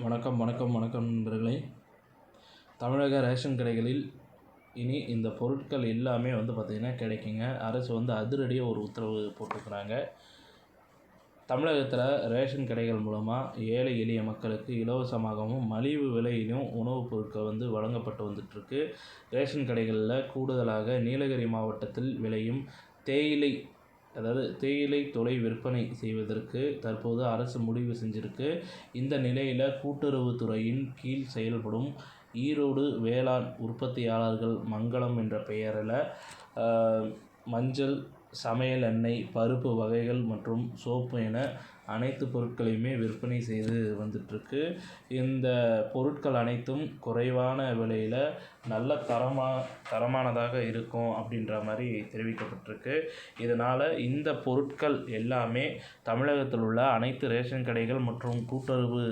வணக்கம் வணக்கம் வணக்கம் நண்பர்களே. தமிழக ரேஷன் கடைகளில் இனி இந்த பொருட்கள் எல்லாமே பார்த்திங்கன்னா கிடைக்குங்க. அரசு அதிரடியாக ஒரு உத்தரவு போட்டிருக்கிறாங்க. தமிழகத்தில் ரேஷன் கடைகள் மூலமாக ஏழை எளிய மக்களுக்கு இலவசமாகவும் மலிவு விலையிலும் உணவுப் பொருட்கள் வழங்கப்பட்டு வந்துட்டுருக்கு. ரேஷன் கடைகளில் கூடுதலாக நீலகிரி மாவட்டத்தில் விளையும் தேயிலை தொலை விற்பனை செய்வதற்கு தற்போது அரசு முடிவு செஞ்சிருக்கு. இந்த நிலையில் கூட்டுறவுத்துறையின் கீழ் செயல்படும் ஈரோடு வேளாண் உற்பத்தியாளர்கள் மங்கலம் என்ற பெயரில் மஞ்சள், சமையல் எண்ணெய், பருப்பு வகைகள் மற்றும் சோப்பு என அனைத்து பொருட்களையுமே விற்பனை செய்து வந்துட்டுருக்கு. இந்த பொருட்கள் அனைத்தும் குறைவான விலையில் நல்ல தரமானதாக இருக்கும் அப்படின்ற மாதிரி தெரிவிக்கப்பட்டிருக்கு. இதனால் இந்த பொருட்கள் எல்லாமே தமிழகத்தில் உள்ள அனைத்து ரேஷன் கடைகள் மற்றும் கூட்டுறவு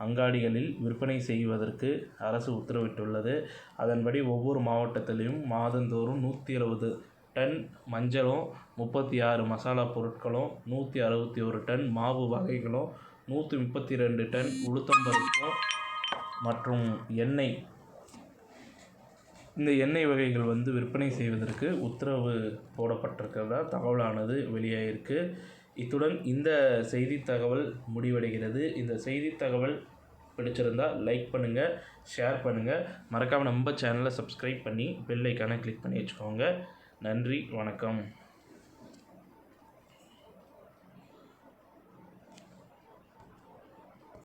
அங்காடிகளில் விற்பனை செய்வதற்கு அரசு உத்தரவிட்டுள்ளது. அதன்படி ஒவ்வொரு மாவட்டத்திலையும் மாதந்தோறும் 170 டன் மஞ்சளும், 36 மசாலா பொருட்களும், 161 டன் மாவு வகைகளும், 132 டன் உளுத்தம்பருப்பும் மற்றும் எண்ணெய், இந்த எண்ணெய் வகைகள் விற்பனை செய்வதற்கு உத்தரவு போடப்பட்டிருக்கிறதா தகவலானது வெளியாகிருக்கு. இத்துடன் இந்த செய்தி தகவல் முடிவடைகிறது. இந்த செய்தி தகவல் பிடிச்சிருந்தால் லைக் பண்ணுங்கள், ஷேர் பண்ணுங்கள். மறக்காமல் நம்ம சேனலை சப்ஸ்கிரைப் பண்ணி பெல் ஐக்கானை கிளிக் பண்ணி வச்சுக்கோங்க. நன்றி, வணக்கம்.